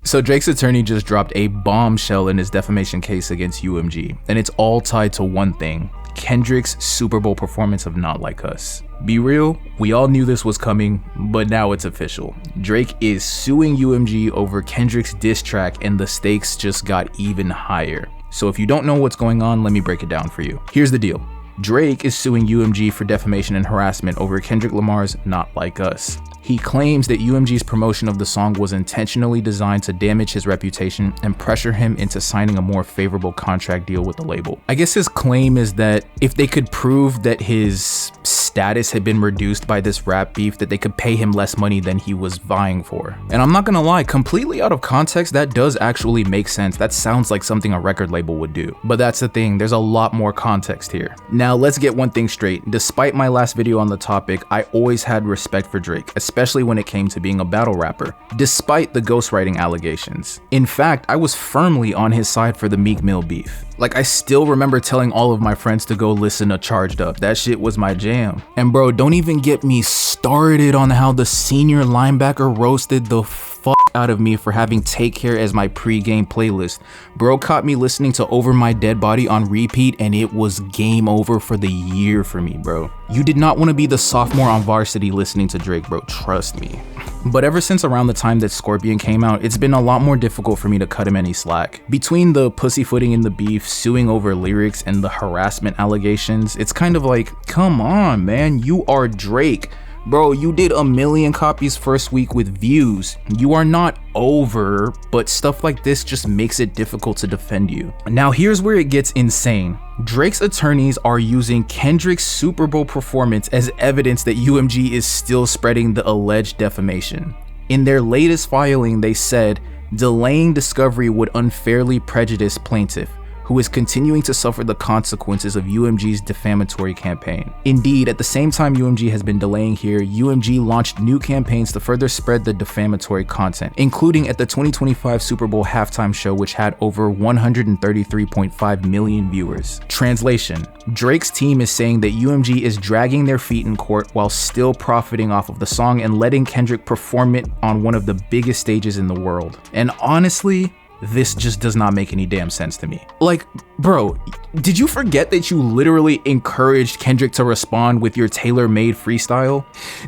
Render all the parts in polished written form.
So Drake's attorney just dropped a bombshell in his defamation case against UMG, and it's all tied to one thing: Kendrick's Super Bowl performance of Not Like Us. Be real, we all knew this was coming, but now it's official. Drake is suing UMG over Kendrick's diss track, and the stakes just got even higher. So if you don't know what's going on, let me break it down for you. Here's the deal. Drake is suing UMG for defamation and harassment over Kendrick Lamar's Not Like Us. He claims that UMG's promotion of the song was intentionally designed to damage his reputation and pressure him into signing a more favorable contract deal with the label. I guess his claim is that if they could prove that his status had been reduced by this rap beef, that they could pay him less money than he was vying for. And I'm not gonna lie, completely out of context, that does actually make sense. That sounds like something a record label would do. But that's the thing, there's a lot more context here. Now let's get one thing straight. Despite my last video on the topic, I always had respect for Drake, especially when it came to being a battle rapper, despite the ghostwriting allegations. In fact, I was firmly on his side for the Meek Mill beef. Like, I still remember telling all of my friends to go listen to Charged Up. That shit was my jam. And bro, don't even get me started on how the senior linebacker roasted the fuck out of me for having Take Care as my pre-game playlist. Bro caught me listening to Over My Dead Body on repeat, and it was game over for the year for me, bro. You did not want to be the sophomore on varsity listening to Drake, bro, trust me. But ever since around the time that Scorpion came out, it's been a lot more difficult for me to cut him any slack. Between the pussyfooting in the beef, suing over lyrics, and the harassment allegations, it's kind of like, come on, man, you are Drake. Bro, you did 1 million copies first week with views. You are not over, but stuff like this just makes it difficult to defend you. Now here's where it gets insane. Drake's attorneys are using Kendrick's Super Bowl performance as evidence that UMG is still spreading the alleged defamation. In their latest filing, they said delaying discovery would unfairly prejudice plaintiff, who is continuing to suffer the consequences of UMG's defamatory campaign. Indeed, at the same time UMG has been delaying here, UMG launched new campaigns to further spread the defamatory content, including at the 2025 Super Bowl halftime show, which had over 133.5 million viewers. Translation: Drake's team is saying that UMG is dragging their feet in court while still profiting off of the song and letting Kendrick perform it on one of the biggest stages in the world. And honestly, this just does not make any damn sense to me. Like, bro, did you forget that you literally encouraged Kendrick to respond with your tailor-made freestyle?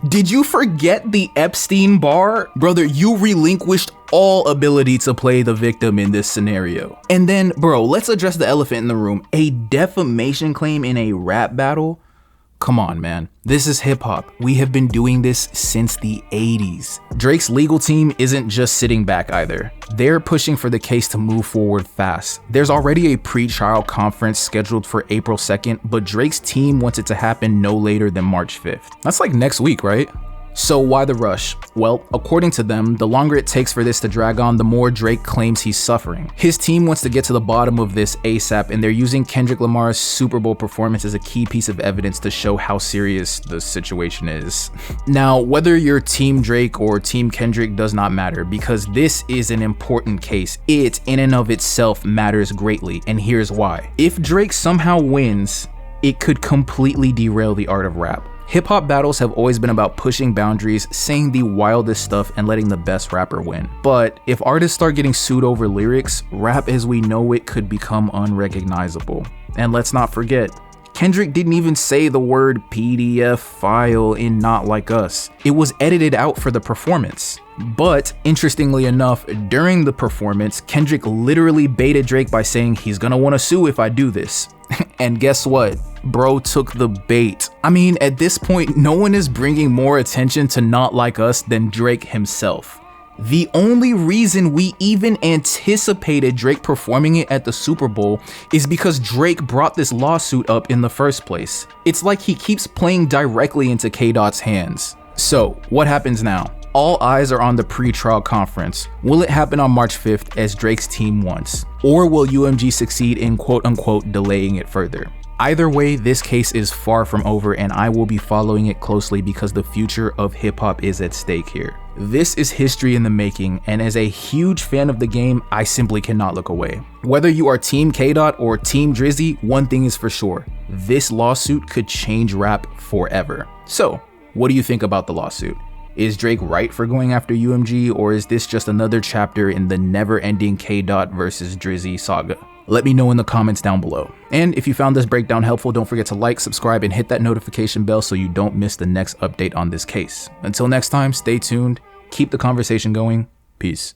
Did you forget the Epstein bar? Brother, you relinquished all ability to play the victim in this scenario. And then, bro, let's address the elephant in the room. A defamation claim in a rap battle? Come on, man. This is hip hop. We have been doing this since the 80s. Drake's legal team isn't just sitting back either. They're pushing for the case to move forward fast. There's already a pre-trial conference scheduled for April 2nd, but Drake's team wants it to happen no later than March 5th. That's like next week, right? So why the rush? Well, according to them, the longer it takes for this to drag on, the more Drake claims he's suffering. His team wants to get to the bottom of this ASAP, and they're using Kendrick Lamar's Super Bowl performance as a key piece of evidence to show how serious the situation is. Now, whether you're Team Drake or Team Kendrick does not matter, because this is an important case. It, in and of itself, matters greatly, and here's why. If Drake somehow wins, it could completely derail the art of rap. Hip-hop battles have always been about pushing boundaries, saying the wildest stuff, and letting the best rapper win. But if artists start getting sued over lyrics, rap as we know it could become unrecognizable. And let's not forget, Kendrick didn't even say the word PDF file in Not Like Us. It was edited out for the performance. But interestingly enough, during the performance, Kendrick literally baited Drake by saying he's gonna wanna sue if I do this. And guess what? Bro took the bait. I mean, at this point, no one is bringing more attention to Not Like Us than Drake himself. The only reason we even anticipated Drake performing it at the Super Bowl is because Drake brought this lawsuit up in the first place. It's like he keeps playing directly into K-Dot's hands. So, what happens now? All eyes are on the pre-trial conference. Will it happen on March 5th as Drake's team wants? Or will UMG succeed in quote-unquote delaying it further? Either way, this case is far from over, and I will be following it closely because the future of hip-hop is at stake here. This is history in the making, and as a huge fan of the game, I simply cannot look away. Whether you are Team K-Dot or Team Drizzy, one thing is for sure. This lawsuit could change rap forever. So, what do you think about the lawsuit? Is Drake right for going after UMG, or is this just another chapter in the never-ending K-Dot versus Drizzy saga? Let me know in the comments down below. And if you found this breakdown helpful, don't forget to like, subscribe, and hit that notification bell so you don't miss the next update on this case. Until next time, stay tuned, keep the conversation going, peace.